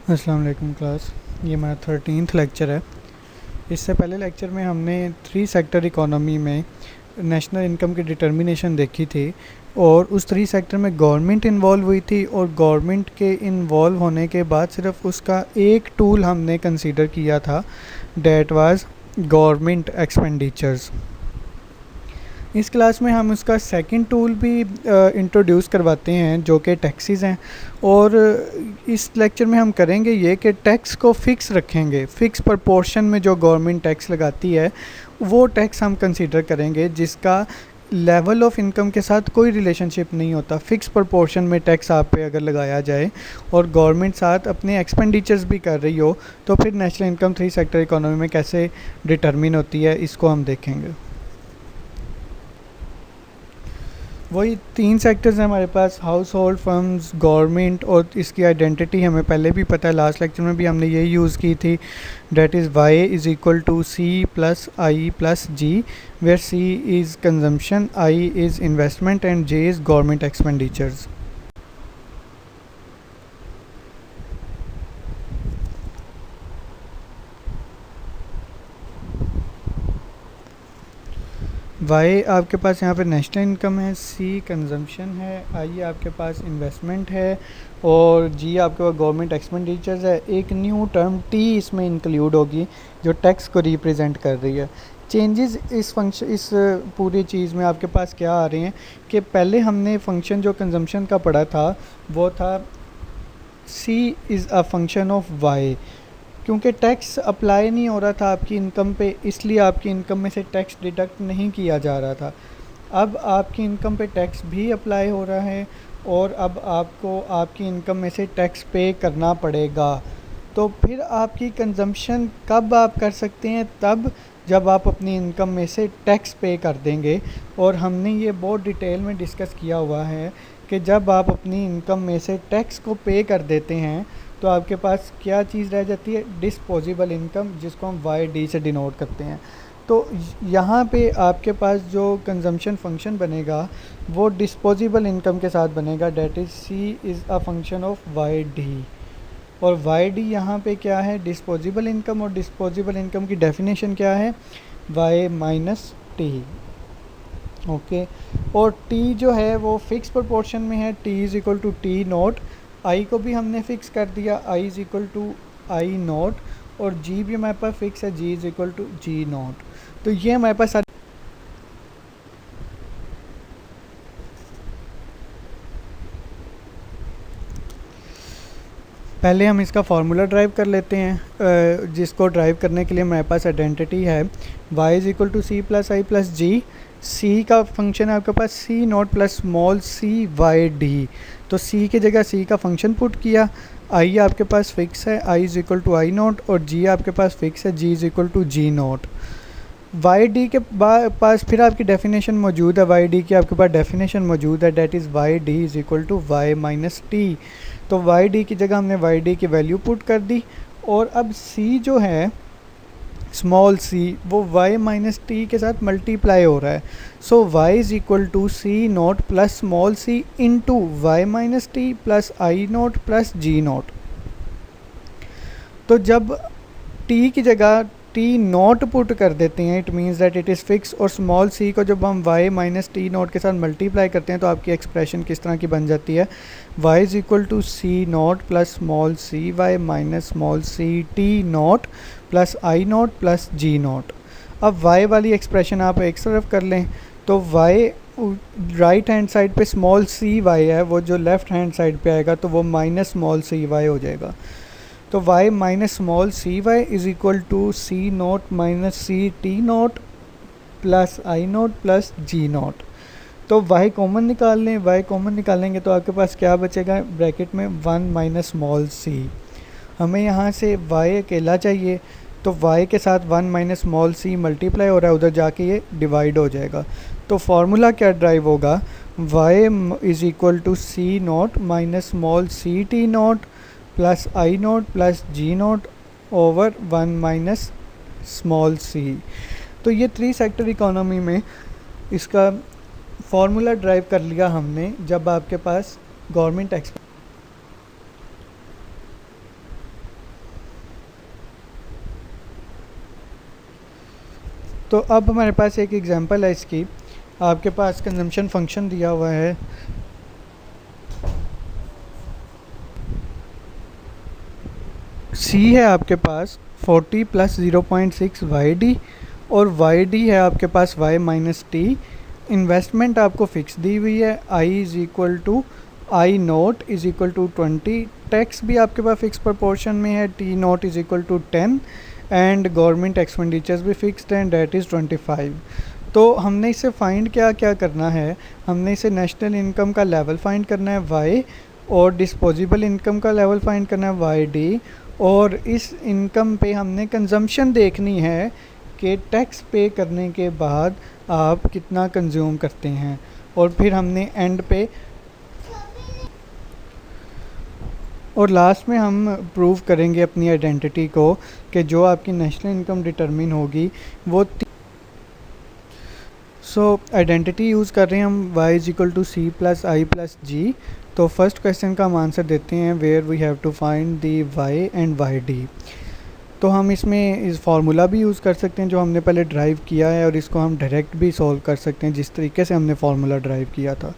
अस्सलाम वालेकुम क्लास। ये हमारा 13th लेक्चर है। इससे पहले लेक्चर में हमने 3 सेक्टर इकोनॉमी में नेशनल इनकम की डिटर्मिनेशन देखी थी और उस 3 सेक्टर में गवर्नमेंट इन्वॉल्व हुई थी और गवर्नमेंट के इन्वॉल्व होने के बाद सिर्फ उसका एक टूल हमने कंसीडर किया था, डैट वाज गवर्नमेंट एक्सपेंडिचर्स। इस क्लास में हम उसका सेकंड टूल भी इंट्रोड्यूस करवाते हैं जो कि टैक्सेस हैं। और इस लेक्चर में हम करेंगे ये कि टैक्स को फ़िक्स रखेंगे, फ़िक्स प्रपोर्शन में जो गवर्नमेंट टैक्स लगाती है वो टैक्स हम कंसीडर करेंगे जिसका लेवल ऑफ इनकम के साथ कोई रिलेशनशिप नहीं होता। फ़िक्स प्रपोर्शन में टैक्स आप पे अगर लगाया जाए और गवर्नमेंट साथ अपने एक्सपेंडिचर्स भी कर रही हो तो फिर नेशनल इनकम 3 सेक्टर इकोनॉमी में कैसे डिटर्मिन होती है इसको हम देखेंगे। वही 3 सेक्टर्स हैं हमारे पास, हाउस होल्ड, फर्म्स, गवर्नमेंट, और इसकी आइडेंटिटी हमें पहले भी पता है, लास्ट लेक्चर में भी हमने यही यूज़ की थी। That is Y is equal to C plus I plus G, where C is consumption, I is investment and G is government expenditures. Y आपके पास यहाँ पे नेशनल इनकम है, सी कंजम्पशन है, आई आपके पास इन्वेस्टमेंट है और जी आपके पास गवर्नमेंट एक्सपेंडिचर्स है। एक न्यू टर्म टी इसमें इंक्लूड होगी जो टैक्स को रिप्रेजेंट कर रही है। चेंजेस इस पूरी चीज़ में आपके पास क्या आ रहे हैं कि पहले हमने फंक्शन जो कंजम्पशन का पढ़ा था वो था C is a function of Y. क्योंकि टैक्स अप्लाई नहीं हो रहा था आपकी इनकम पे, इसलिए आपकी इनकम में से टैक्स डिडक्ट नहीं किया जा रहा था। अब आपकी इनकम पे टैक्स भी अप्लाई हो रहा है और अब आपको आपकी इनकम में से टैक्स पे करना पड़ेगा। तो फिर आपकी कंजम्पशन कब आप कर सकते हैं? तब जब आप अपनी इनकम में से टैक्स पे कर देंगे। और हमने ये बहुत डिटेल में डिस्कस किया हुआ है कि जब आप अपनी इनकम में से टैक्स को पे कर देते हैं तो आपके पास क्या चीज़ रह जाती है? डिस्पोजेबल इनकम, जिसको हम वाई डी से डिनोट करते हैं। तो यहाँ पे आपके पास जो कंजम्पशन फंक्शन बनेगा वो डिस्पोजेबल इनकम के साथ बनेगा, that is C is a function of Y D. और वाई डी यहाँ पे क्या है? Disposable income. और डिस्पोजेबल इनकम की डेफिनेशन क्या है? Y minus T. ओके। और टी जो है वो फिक्स प्रोपोर्शन में है, T is equal to T nought. I को भी हमने फिक्स कर दिया, I is equal to I nought. और जी भी हमारे पास फिक्स है, G is equal to G note. तो ये हमारे पास पहले हम इसका फार्मूला ड्राइव कर लेते हैं, जिसको ड्राइव करने के लिए हमारे पास आइडेंटिटी है y is equal to C plus I plus G. C का फंक्शन है आपके पास C not plus small C Y D. तो सी की जगह सी का फंक्शन पुट किया, आई आपके पास फिक्स है, I is equal to I nought, और जी आपके पास फिक्स है, G is equal to G nought. Y D के पास फिर आपकी डेफिनेशन मौजूद है, वाई डी की आपके पास डेफिनेशन मौजूद है, that is Y D is equal to Y minus T. तो वाई डी की जगह हमने वाई डी की वैल्यू पुट कर दी। और अब सी जो है स्मॉल सी वो वाई माइनस टी के साथ मल्टीप्लाई हो रहा है। So Y is equal to C nought plus small C into Y minus T plus I note plus G note. तो जब टी की जगह टी नॉट पुट कर देते हैं, it means that it is fix. और स्मॉल सी को जब हम वाई माइनस टी नॉट के साथ मल्टीप्लाई करते हैं तो आपकी एक्सप्रेशन किस तरह की बन जाती है? Y is equal to C not plus small C Y minus small C T naught plus I naught plus G naught. अब वाई वाली एक्सप्रेशन आप एक तरफ कर लें तो वाई राइट हैंड साइड पे स्मॉल सी वाई है, वो जो लेफ़्ट हैंड साइड पे आएगा तो वो माइनस स्मॉल सी वाई हो जाएगा। तो y minus small C Y is equal to C note minus C T note plus I note plus G note. तो y कॉमन निकाल लें, y कॉमन निकालेंगे तो आपके पास क्या बचेगा? ब्रैकेट में 1 माइनस स्मॉल सी। हमें यहाँ से y अकेला चाहिए तो y के साथ 1 माइनस स्मॉल सी मल्टीप्लाई हो रहा है, उधर जाके ये डिवाइड हो जाएगा। तो फार्मूला क्या ड्राइव होगा? y is equal to C note minus small C T note plus I note plus G nought over 1 minus small C. तो ये 3 सेक्टर इकोनॉमी में इसका फार्मूला ड्राइव कर लिया हमने जब आपके पास गवर्नमेंट तो अब हमारे पास एक एग्जांपल है इसकी। आपके पास कंजम्पशन फंक्शन दिया हुआ है, सी है आपके पास 40 प्लस 0.6 वाई डी, और वाई डी है आपके पास वाई माइनस टी। इन्वेस्टमेंट आपको फिक्स दी हुई है, I is equal to I nought is equal to 20। Tax भी आपके पास फिक्स प्रोपोर्शन में है, T nought is equal to 10, and government expenditures भी फिक्स्ड हैं, डेट इज़ 25। तो हमने इसे फाइंड क्या क्या करना है, हमने इसे नेशनल इनकम का लेवल फाइंड करना है वाई, और डिस्पोजेबल इनकम का लेवल फाइंड करना है वाई डी, और इस इनकम पे हमने कंजम्पशन देखनी है कि टैक्स पे करने के बाद आप कितना कंज्यूम करते हैं, और फिर हमने एंड पे और लास्ट में हम प्रूव करेंगे अपनी आइडेंटिटी को कि जो आपकी नेशनल इनकम डिटरमिन होगी वो आइडेंटिटी यूज़ कर रहे हैं हम y is equal to C plus I plus G. तो फर्स्ट क्वेश्चन का हम आंसर देते हैं where we have to find the y and Y D. तो हम इसमें इस फार्मूला भी यूज़ कर सकते हैं जो हमने पहले ड्राइव किया है, और इसको हम डायरेक्ट भी सॉल्व कर सकते हैं जिस तरीके से हमने फार्मूला ड्राइव किया था।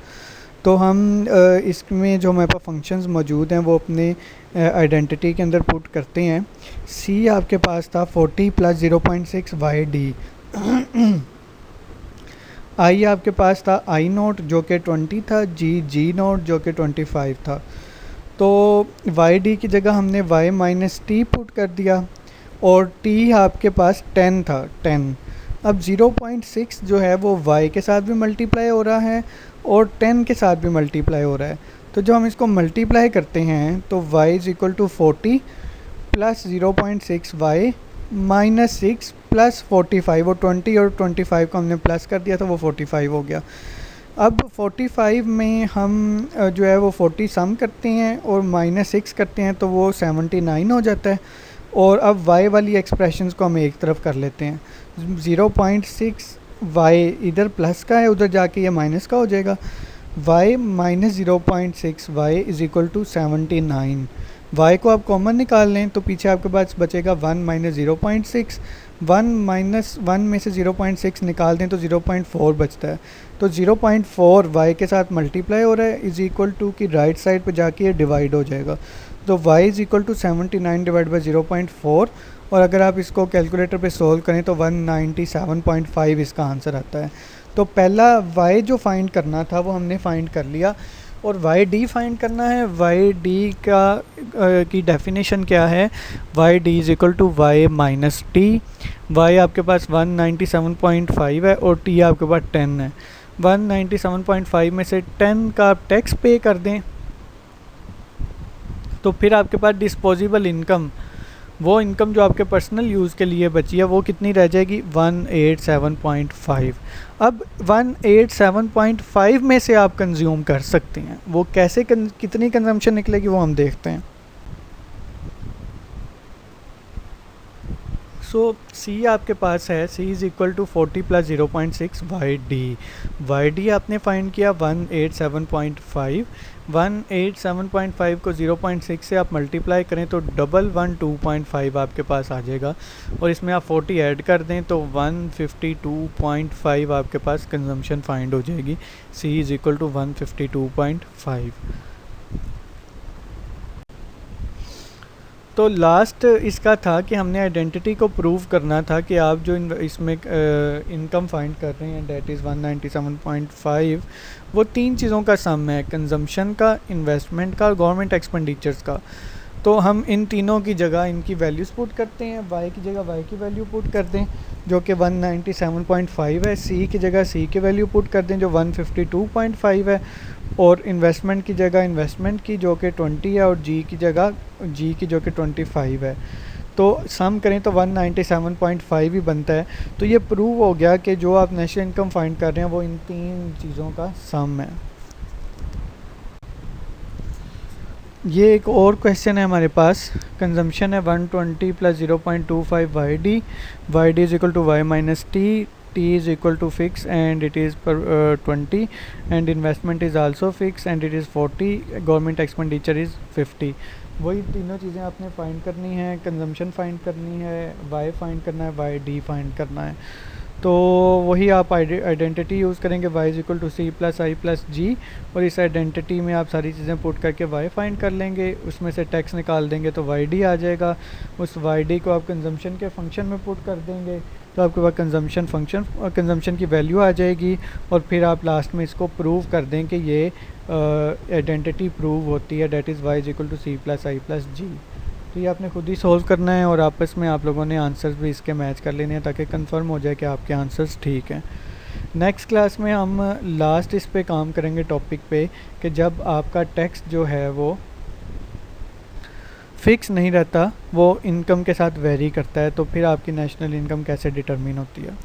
तो हम इसमें जो हमारे पास फंक्शंस मौजूद हैं वो अपने आइडेंटिटी के अंदर पुट करते हैं। सी आपके पास था 40 प्लस 0.6 वाई डी। आई आपके पास था आई नोट जो कि 20 था, जी नोट जो कि 25 था। तो वाई डी की जगह हमने वाई माइनस टी पुट कर दिया, और टी आपके पास 10 था, 10। अब 0.6 जो है वो y के साथ भी मल्टीप्लाई हो रहा है और 10 के साथ भी मल्टीप्लाई हो रहा है। तो जब हम इसको मल्टीप्लाई करते हैं तो y is equal to 40 plus 0.6 Y minus 6 plus 45, वो 20 और 25 को हमने प्लस कर दिया था, वो 45 हो गया। अब 45 में हम जो है वो 40 सम करते हैं और माइनस 6 करते हैं तो वो 79 हो जाता है। और अब y वाली एक्सप्रेशंस को हम एक तरफ कर लेते हैं। 0.6 y इधर प्लस का है, उधर जाके ये माइनस का हो जाएगा। y minus 0.6 y is equal to 79। y को आप कॉमन निकाल लें तो पीछे आपके पास बचेगा 1 माइनस 0.6। 1 माइनस 1 में से 0.6 निकाल दें तो 0.4 बचता है। तो 0.4 y के साथ मल्टीप्लाई हो रहा है, इज़ इक्वल टू की राइट साइड पे जाके ये डिवाइड हो जाएगा। तो y is equal to 79 divide by 0.4, और अगर आप इसको कैलकुलेटर पे सोल्व करें तो 197.5 इसका आंसर आता है। तो पहला y जो फाइंड करना था वो हमने फाइंड कर लिया, और वाई डी फाइंड करना है। वाई डी का की डेफिनेशन क्या है, Y D is equal to Y minus T. Y आपके पास 197.5 है और टी आपके पास 10 है। 197.5 में से 10 का आप टैक्स पे कर दें तो फिर आपके पास डिस्पोजेबल इनकम, वो इनकम जो आपके पर्सनल यूज़ के लिए बची है वो कितनी रह जाएगी, 187.5। अब 187.5 में से आप कंज्यूम कर सकते हैं, वो कैसे कितनी कंजम्पशन निकलेगी वो हम देखते हैं। सो सी आपके पास है, C is equal to 40 plus 0.6 Y D. Y D आपने फाइंड किया 187.5। 187.5 को 0.6 से आप मल्टीप्लाई करें तो 112.5 आपके पास आ जाएगा, और इसमें आप 40 ऐड कर दें तो 152.5 आपके पास कंजम्पशन फाइंड हो जाएगी। सी इज़ इक्वल टू 152.5। तो लास्ट इसका था कि हमने आइडेंटिटी को प्रूव करना था कि आप जो इसमें इनकम फाइंड कर रहे हैं डेट इज़ 197.5, वो तीन चीज़ों का सम है, कंजम्पशन का, इन्वेस्टमेंट का और गवर्नमेंट एक्सपेंडिचर्स का। तो हम इन तीनों की जगह इनकी वैल्यूज़ पुट करते हैं, y की जगह y की वैल्यू पुट कर दें जो कि 197.5 है, c की जगह c की वैल्यू पुट कर दें जो 152.5 है, और इन्वेस्टमेंट की जगह इन्वेस्टमेंट की जो कि 20 है, और g की जगह g की जो कि 25 है। तो सम करें तो 197.5 ही बनता है। तो ये प्रूव हो गया कि जो आप नेशनल इनकम फाइंड कर रहे हैं वो इन तीन चीज़ों का सम है। ये एक और क्वेश्चन है हमारे पास, कंजम्पशन है 120 plus 0.25 Y D is equal to Y minus T, T is equal to fix and it is पर 20, and investment is also fix and it is 40, government expenditure is 50। वही तीनों चीज़ें आपने फाइंड करनी है, कंजम्पशन फाइंड करनी है, Y find करना है, वाई डी फाइंड करना है। तो वही आप आइडेंटिटी यूज़ करेंगे y is equal to C plus I plus G, और इस आइडेंटिटी में आप सारी चीज़ें पुट करके y फाइंड कर लेंगे, उसमें से टैक्स निकाल देंगे तो yd आ जाएगा। उस yd को आप कंजम्पशन के फंक्शन में पुट कर देंगे तो आपके पास कंजम्पशन की वैल्यू आ जाएगी, और फिर आप लास्ट में इसको प्रूव कर दें कि ये आइडेंटिटी प्रूव होती है, that is y is equal to C plus I plus G. तो ये आपने खुद ही सॉल्व करना है और आपस में आप लोगों ने आंसर्स भी इसके मैच कर लेने हैं ताकि कंफर्म हो जाए कि आपके आंसर्स ठीक हैं। नेक्स्ट क्लास में हम लास्ट इस पे काम करेंगे टॉपिक पे कि जब आपका टैक्स जो है वो फिक्स नहीं रहता, वो इनकम के साथ वेरी करता है, तो फिर आपकी नेशनल इनकम कैसे डिटरमिन होती है।